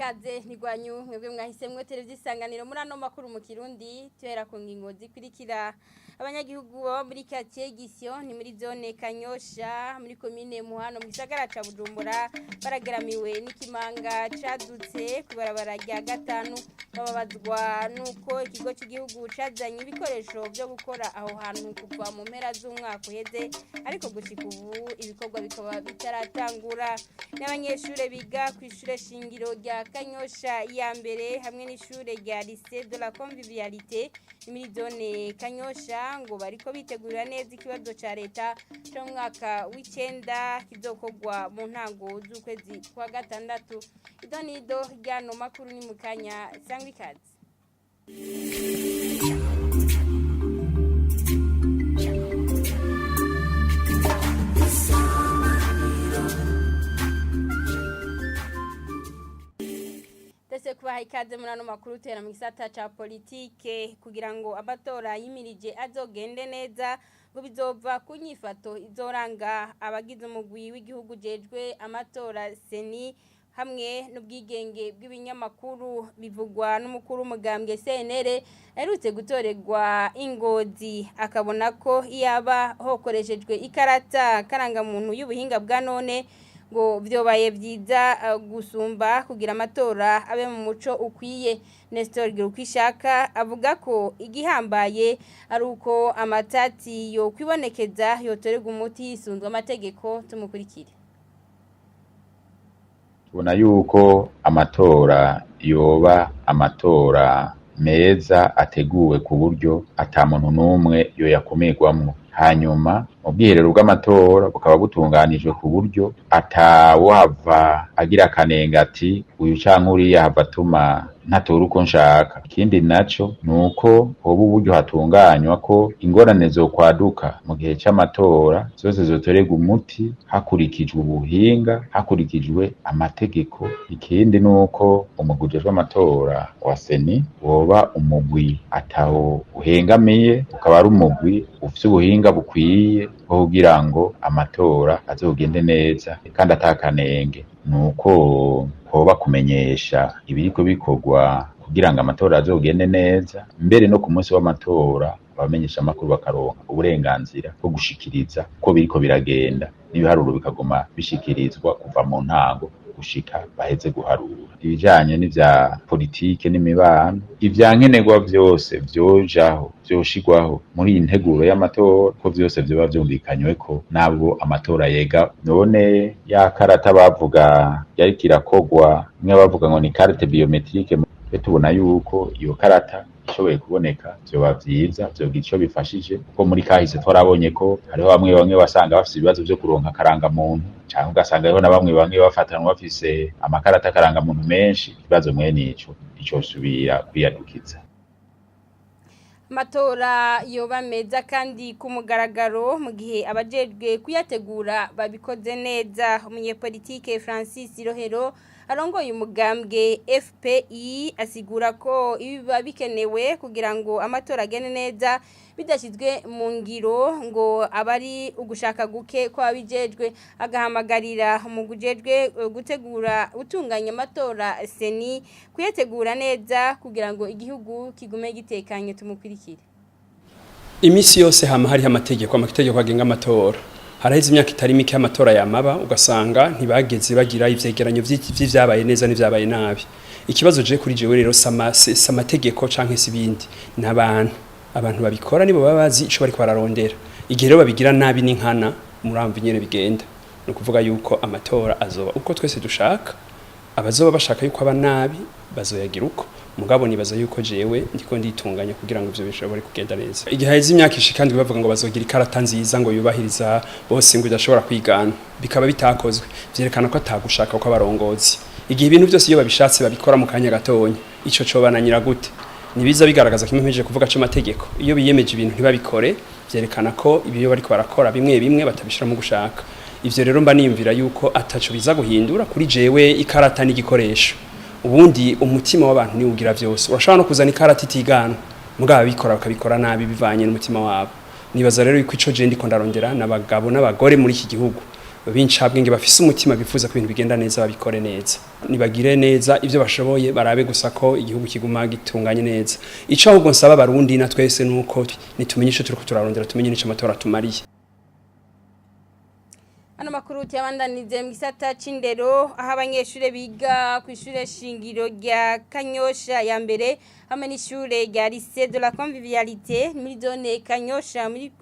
ikaze ntigwanyu mwebwe mwahisemwe televiziyo isanganiro muri ano makuru mu Kirundi tuhera ku ngingo zikurikira. Abanyagihugu baba muri quartier Gisyo ni muri zone Kanyosha muri commune Muhano mu gisagara ca Bujumbura barageramiwe n'ikimanga cadutse kubarabara rya gatanu bababazwa nuko ikigo cy'igihugu cazanye ibikoresho byo gukora aho hantu kuva mu mpera z'umwaka uheze ariko gushika ubu ibikorwa bikaba bitaratangura. N'abanyeshure biga ku ishure shingiro rya Kanyosha ya mbere hamwe n'ishure rya Lycée de la Convivialité muri zone Kanyosha ngo bariko bitegurira neza ikibazo ca leta cyo mwaka w'icenda kizokogwa mu ntango z'ukwezi kwa gatandatu. Idonido ryano makuru ni mukanya sangwa ikaze. Tese kubaha ikaze muri ano makuru tera mu gisata ca politike kugira ngo abatora yimirije azogende neza ngo bizova ku nyifato izoranga abagize umugwi w'igihugu jejwe amatora seni hamwe n'ubwigenge bw'ibinyamakuru bivugwa n'umukuru umugambwe CNL aherutse gutorerwa Ingozi akabona ko iyaba hokoreshejwe ikarata karanga muntu y'ubuhinga bwa none ngo vyobaye vyiza gusumba kugira amatora abe mu muco ukwiye. Nestor Girukishaka avuga ko igihambaye ari uko amatati yo kwibonekeza yotorerwa umuti hisunzwe amategeko. Tumukurikire. Tubona yuko amatora yoba amatora meza ateguwe ku buryo ata muntu n'umwe yo yakumirwamwo, hanyuma mu bwiherero bw'amatora bukaba butunganijwe ku buryo atawava agira akanengati uyu canke uriya hava atuma ntatora uko nshaka. Ikindi naco nuko hoba uburyo hatunganywa ko ingorane zokwaduka mu gihe c'amatora zose zotorerwa umuti hakurikijwe ubuhinga, hakurikijwe amategeko. Ikindi nuko umugwi ujejwe amatora wa seni woba umugwi ataho uhengamiye, ukaba ari umugwi ufise ubuhinga bukwiye bwo kugira ngo amatora azogende neza kandi atakanenge. Nuko hoba kumenyesha ibiriko bikorwa kugira ngo amatora azogende neza, mbere no ku munsi w'amatora abamenyesha amakuru bakaronka uburenganzira bwo gushikiriza ko biriko biragenda n'ibiharuro bikaguma bishikirizwa kuva mu ntango gushika baheze guharura. Ibijanye n'ivya politike n'imibano ivyankenerwa vyose vyojaho vyoshigwaho muri iyi nteguro y'amatora ko vyose vyoba vyumvikanywe ko nabo amatora yega. None ya karata bavuga yariko irakogwa imwe bavuga ngo ni carte biometrique, tubona yuko iyo karata ishoboye kuboneka vyoba vyiza, vyogira ico bifashije kuko muri kahise twarabonye ko hariho bamwe basanga bafise ibibazo vyo kuronka karanga muntu canke ugasanga hariho na bamwe bafatanwa bafise amakarata karanga muntu menshi. Ikibazo mwene ico icosubira kwiyadukiza. Matora yoba meza kandi ku mugaragaro mu gihe abajejwe kuyategura babikoze neza. Umunyepolitike Francis Rohero arongoye umugambwe FPI asigura ko ibiba bikenewe kugira ngo amatora agende neza bidashizwe mu ngiro ngo abari ugushaka guke ko abijejwe. Agahamagarira mu gujejwe gutegura utunganya amatora seni kuyategura neza kugira ngo igihugu kigume gitekanye. Tumukurikire. Imisi yose hama hari amategeko agenga amatora. Haraheze imyaka itari mike amatora yamaba ugasanga ntibageze bagira ivyegeranyo vy'ivyabaye neza n'ivyabaye nabi. Ikibazo je kuri jewe rero amategeko canke sibindi n'abantu babikora nibo babazi ico bariko bararondera. Igihe rero babigira nabi n'inkana muramva nyene bigenda. No kuvuga yuko amatora azoba uko twese dushaka, abazoba bashaka yuko aba nabi bazoyagira uko. Mugabo nibaza yuko jewe ndiko nditunganya kugira ngo ivyo bishobore kugenda neza. Igihe haize imyaka ishikandi bavuga ngo bazogira ikarata nziza ngo yubahiriza bose ngo idashobora kwigana, bikaba bitakozwe vyerekana ko atagushaka ko abarongozi. Igihe ibintu byose iyo babishatse babikora mu kanya gatonya, ico cobananyira gute? Nibiza bigaragaza kimwe mpeje kuvuga cyo amategeko. Iyo biyemeje ibintu ntibabikore vyerekana ko ibyo bariko barakora bimwe batabishira mu gushaka. Ivyo rero mba niyumvira yuko ataco biza guhindura kuri jewe ikarata n'igikoresho. Ubundi umutima w'abantu ni ugira vyose. Urashobora no kuzana ikarata itigana mugabo bikora bakabikora nabi bivanye n'umutima wabo. Nibaza rero yuko ico je ndiko ndarondera n'abagabo n'abagore muri iki gihugu b'incabwenge bafise umutima bifuza ko ibintu bigenda neza babikore neza nibagire neza ivyo bashoboye barabe gusa ko igihugu kiguma gitunganye neza ico ahubwo nsaba barundi na twese nuko nitumenyeshe turiko turarondera tumenye nico amatora tumariye. Ano makuru cyabandanize mu gisata c'indero aho abanyeshure biga ku ishure shingiro rya Kanyosha ya mbere hamwe n'ishure rya Lycée de la Convivialité muri zone Kanyosha muri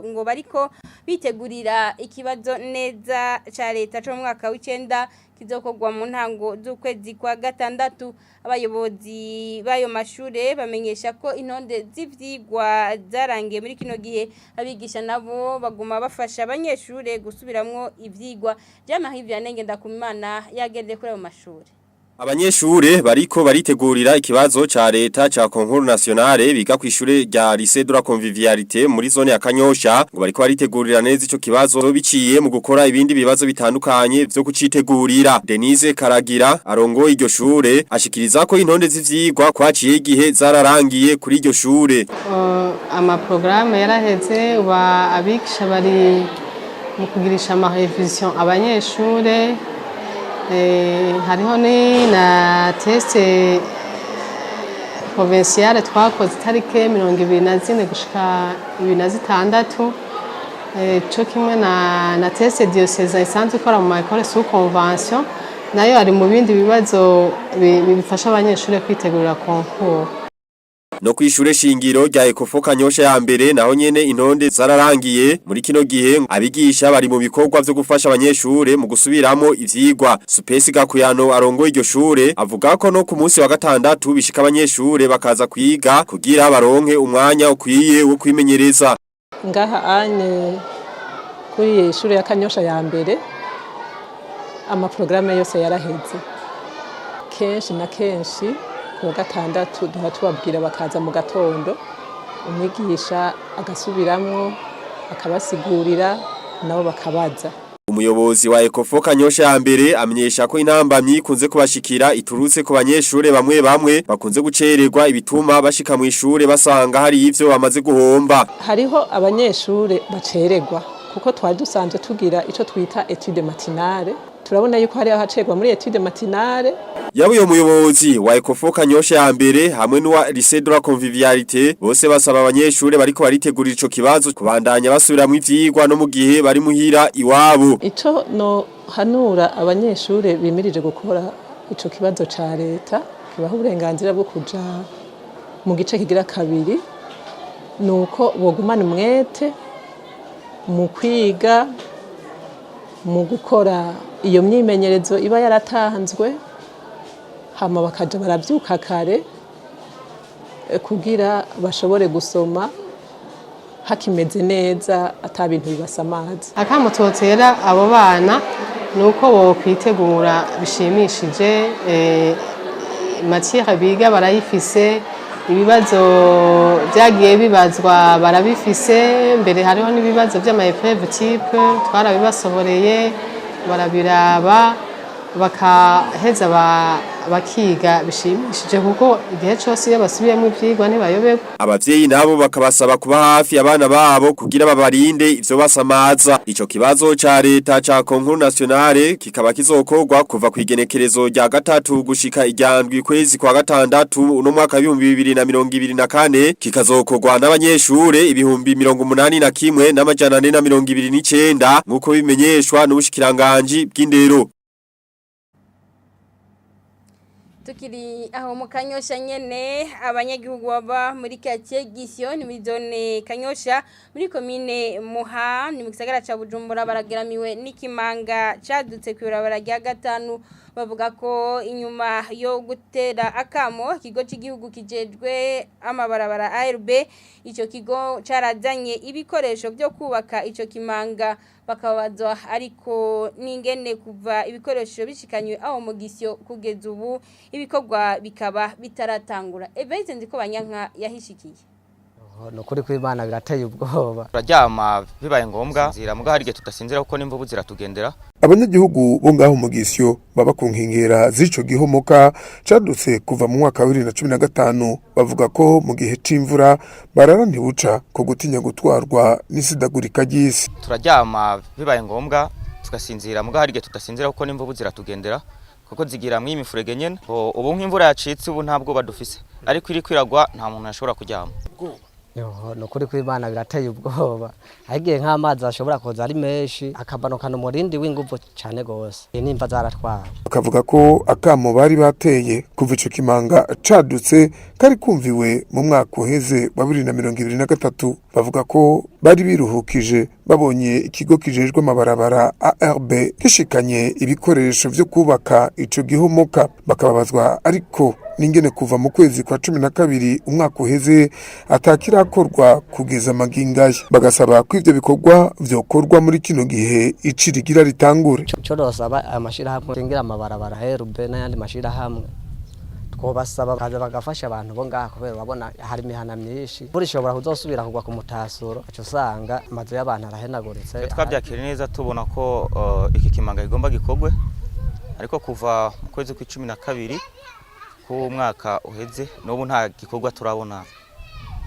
ngo bariko bitegurira ikibazo neza ca leta cyo mu mwaka w'icenda kizokorwa mu ntango z'ukwezi kwa gatandatu. Abayobozi bayo mashure bamenyesha ko intonde z'ivyigwa zarangiye muri kino gihe abigisha nabo baguma bafasha abanyeshure gusubiramwo ivyigwa. Jamahivya nengenda kumana yagende kuri ayo mashure. Abanyeshure bariko baritegurira ikibazo ca leta ca concours nationale biga ku ishure rya Lycée de la Convivialité muri zone ya Kanyosha ngo bariko baritegurira neza ico kibazo biciye mu gukora ibindi bibazo bitandukanye vyo kucitegurira. Denise Karagira arongoye iryo shure ashikiriza ko intonde z'ivyigwa kwaciye igihe zararangiye kuri iryo shure. Ama programme yaraheze uba abigisha bari mu kugirisha ama revision abanyeshure hariho ni na teste provinciale twakoze tarike 24 gushika 26 cyo kimwe na teste diocese isanzwe ikora mu école sous convention nayo ari mu bindi bibazo bifasha abanyeshure kwitegurira concours. No kwishure shingiro rya Ecofo Kanyosha ya mbere naho nyene intonde zararangiye muri kino gihe abigisha bari mu bikorwa vyo gufasha abanyeshure mu gusubiramo ivyigwa. Supesi Gakuyano arongoye iryo shure avuga ko no ku munsi wa gatandatu bishika abanyeshure bakaza kwiga kugira baronke umwanya ukwiye wo kwimenyereza. Ngaha anye kuri ishure ya Kanyosha ya mbere ama programme yose yaraheze. Kenshi na kenshi ku gatandatu duha tubabwira bakaza mu gatondo umwigisha agasubiramwo akabasigurira nabo bakabaza. Umuyobozi wa Ecofo Kanyosha ya mbere amenyesha ko intambamyi kunze kubashikira iturutse ku banyeshure bamwe bakunze gucererwa ibituma bashika mu ishure basanga hari ivyo bamaze guhomba. Hariho abanyeshure bacererwa kuko twari dusanzwe tugira ico twita étude matinale. Turabona yuko hari ahacerwa muri étude matinale. Yaba uyo muyobozi wa Ecofo Kanyosha ya mbere hamwe n'uwa Lycée de la Convivialité bose basaba abanyeshure bariko baritegurira ico kibazo kubandanya basubiramwo ivyigwa no mu gihe bari muhira iwabo. Ico no hanura abanyeshure bimirije gukora ico kibazo ca leta kibaho uburenganzira bwo kuja mu gice kigira kabiri nuko bogumana umwete mu kwiga mu gukora iyo myimenyerezo iba yaratanzwe hama bakaja baravyuka kare kugira bashobore gusoma hakimeze neza ata bintu bibasamaza. Akamutotera abo bana nuko bo kwitegura bishimishije matière biga barayifise ibibazo byagiye bibazwa barabifise mbere hariho n'ibibazo by'ama épreuve type twarabibasohoreye barabiraba bakaheza bakiga bishimishije kuko igihe cyose iyo basubiyemo ivyigwa ntibayoberwa. Abavyeyi nabo bakabasaba kuba hafi abana babo kugira babarinde ivyo basamaza. Ico kibazo ca leta ca concours nationale kikaba kizokorwa kuva kwigenekerezo rya gatatu gushika iryandwi kwezi kwa gatandatu uno mwaka 2024 kikazokorwa n'abanyeshure 81,000 n'amajana 429 nkuko bimenyeshwa n'ubushikiranganje bw'indero. Tukiri aho mu Kanyosha nyene abanyagihugu baba muri quartier Gisyo ni muri zone Kanyosha muri commune Muha ni mu gisagara ca Bujumbura barageramiwe n'ikimanga cadutse kwirabara rya gatanu bavuga ko inyuma yo gutera akamo ikigo cy'igihugu kijejwe amabarabara ARB ico kigo carazanye ibikoresho byo kubaka ico kimanga bakabazwa ariko ningene kuva ibikoresho bishikanywe aho mu Gisyo kugeza ubu ibikorwa bikaba bitaratangura. Eveze ndiko banyanka yahishikiye. Nukuri kw'Imana birateye ubwoba. Turaryama bibaye ngombwa nzira muga harige tudasinzira kuko n'imvubu ziratugendera. Abanyagihugu bo ngaho mu Gisyo baba ku nkengera z'ico gihomoka cadutse kuva mu mwaka wa 2015 bavuga ko mu gihe c'imvura barara ntibuca ko gutinya gutwarwa n'isidagurika ry'isi. Turaryama bibaye ngombwa tugasinzira muga hari gihe tudasinzira kuko n'imvubu ziratugendera kuko zigira mu imifurege nyene ubu nk'imvura yacitse ubu ntabwo badufise ariko iri kwiragwa nta muntu yashobora kuryama no kuri kw'Imana birateye ubwoba agiye nk'amazi ashobora kuza ari menshi akabanukana umurindi w'inguvu cyane gose nimba zaratwara bakavuga ko akamo bari bateye kuva ico kimanga cadutse kari kumviwe mu mwaka uheze wa 2023 bavuga ko bari biruhukije babonye ikigo kijejwe amabarabara ARB gishikanye ibikoresho vyo kubaka ico gihomoka bakababazwa ariko ningene kuva mu kwezi kwa 12 umwaka uheze atakirakorwa kugeza amagingaye bagasaba ko ivyo bikorwa vyokorwa muri kino gihe icirigira ritangure cyo dosaba amashira hamwe singira amabarabara herube n'ayandi mashira hamwe twobasaba kaza bagafasha abantu bo ngaha kubera babona hari imihana myinshi buri shobora kuzosubira kugwa ku mutasuro aco usanga amazu y'abantu arahenaguritse twabyakira neza tubona ko iki kimanga igomba gikogwe ariko kuva mu kwezi kwa 12 ku mwaka uheze n'ubu nta gikorwa turabona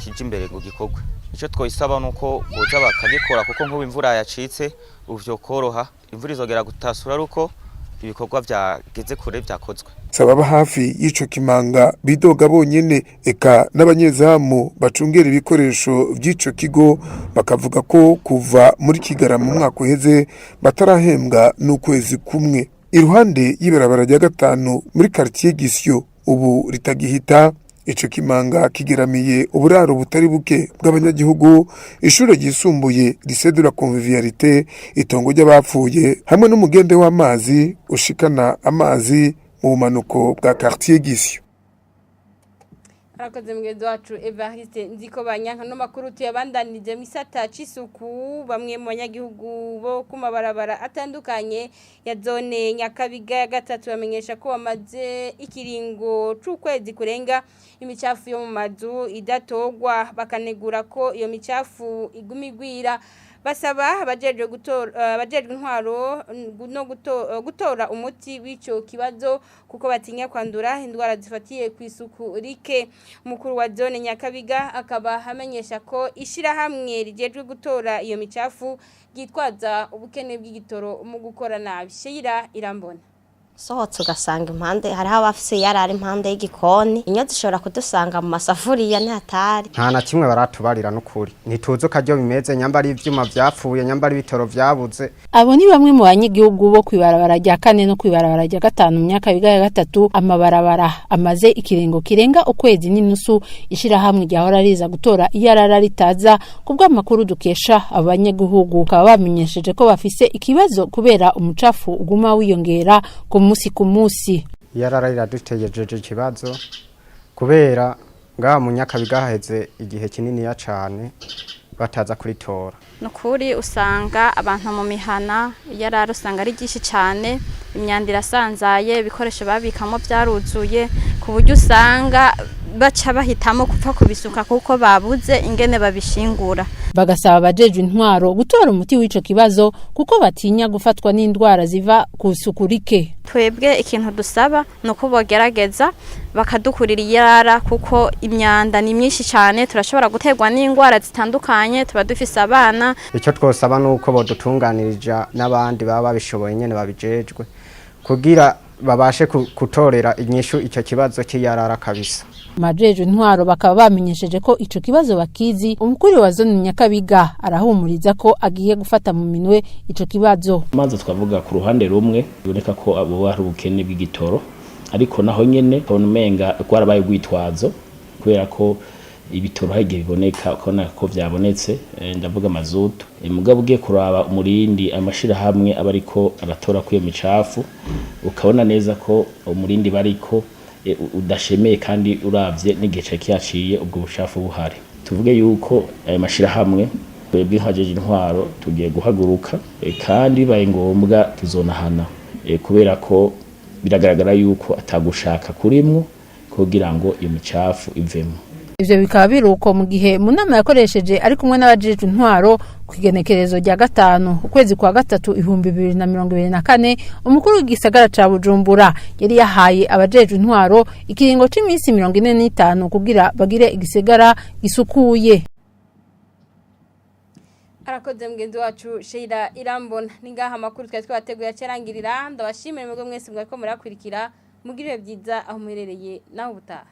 kije imbere ngo gikogwe icyo twoisaba nuko boza bakagikora kuko nk'ubu imvura yacitse uvyo koroha imvura izogera gutasura ruko ibikorwa byageze kure byakozwe sababa hafi y'ico kimanga bidoga bonyene eka n'abanyezamu bacungera ibikoresho by'ico kigo bakavuga ko kuva muri Kigara mu mwaka uheze batarahembwa n'ukwezi kumwe iruhande y'ibarabara rya 5 muri quartier Gisyo ubu ritagihita ico kimanga kigeramiye uburaro butari buke bw'abanyagihugu ishure ryisumbuye risedura convivialité itongo ry'abapfuye hamwe n'umugende w'amazi ushikana amazi mu bumanuko bwa quartier Gisyo. Arakoze mugezi wacu Evariste Nziko Banyanka no makuru tuyabandanije misata cisuku bamwe mu banyagihugu bo kumabarabara atandukanye ya zone Nyakabiga ya 3 bamenyesha ko bamaze ikiringo c'ukwezi kurenga imicafu yo mu mazu idatogwa bakanegura ko iyo micafu igumigwira basaba abajejwe intwaro no gutora umuti w'ico kibazo kuko batinya kwandura indwara zifatiye kwisuku rike mukuru wa zone Nyakabiga akaba hamenyesha ko ishira hamwe rijejwe gutora iyo micafu gitwaza ubukene bw'igitoro mu gukora nabi Sheira Irambona sohotse ugasanga impande hariho abafise yarari impande y'igikoni inyo zishobora kudusanga mu masafuriya ntatari nta na kimwe baratubarira n'ukuri ntituzo karyo bimeze nyambari ivyuma vyapfuye nyambari bitoro vyabuze abo ni bamwe mu banyagihugu bo kwibarabara rya 4 no kwibarabara rya 5 mu myaka biga ya 3 amabarabara amaze ikirengo kirenga ukwezi n'inusu ishira hamwe ryahora riza gutora iyarara ritaza kubwa makuru dukesha abanyagihugu kaba bamenyesheje ko bafise ikibazo kubera umucafu uguma wiyongera musi ku musi yararira dutegejeje kibazo kubera ngaha mu Nyakabiga haheze igihe kinini ya cane bataza kuritora nukuri usanga abantu mu mihana yarara usanga ari gishi cane imyandira sanzaye ibikoresho babikamo byaruzuye ku buryo usanga baca bahitamo kupfa kubisuka kuko babuze ingene babishingura bagasaba abajeje intwaro gutora umuti w'ico kibazo kuko batinya gufatwa n'indwara ziva ku sukurike twebwe ikintu dusaba nuko bogerageza bakadukurira iyara kuko imyanda ni myinshi cyane turashobora guterwa n'indwara zitandukanye tuba dufise abana icyo twosaba nuko bodutunganirija n'abandi baba babishoboye nyene babijejwe kugira babashe kutorera inyishu icyo kibazo cy'iyarara kabisa majeje intwaro bakaba bamenyesheje ko ico kibazo bakizi umukuru wa zone Nyakabiga arahumuriza ko agiye gufata mu minwe ico kibazo maze twavuga ku ruhande rumwe biboneka ko abo bari ubukene bw'igitoro ariko naho nyene konumenga kwarabaye gwitwazo kubera ko ibitoro hagiye biboneka ko vyabonetse ndavuga mazutu mugabo ugiye kuraba umurindi amashira hamwe abariko aratora ku iyo micafu ukabona neza ko umurindi bariko udashemeye kandi uravye n'igice cyaciye ubwo bushafu buhari tuvuge yuko ayo mashira hamwe twebwe nkajeje intwaro tugiye guhaguruka kandi bibaye ngombwa tuzonahana kubera ko biragaragara yuko atagushaka kurimwo kugira ngo iyo micafu ivemo ivyo bikaba biruko mu gihe mu nama yakoresheje ari kumwe n'abajeje intwaro kwigenekerezo rya 5 ukwezi kwa 3 2024 umukuru w'igisagara ca Bujumbura yari yahaye abajeje intwaro ikiringo c'imisi 45 kugira bagire igisagara gisukuye Arakoze mugenzi wacu Sheila Irambona ningaha makuru twari twateguye acerangirira ndabashimira mwebwe mwese mwariko murakurikira mugirire byiza aho muherereye naho butaha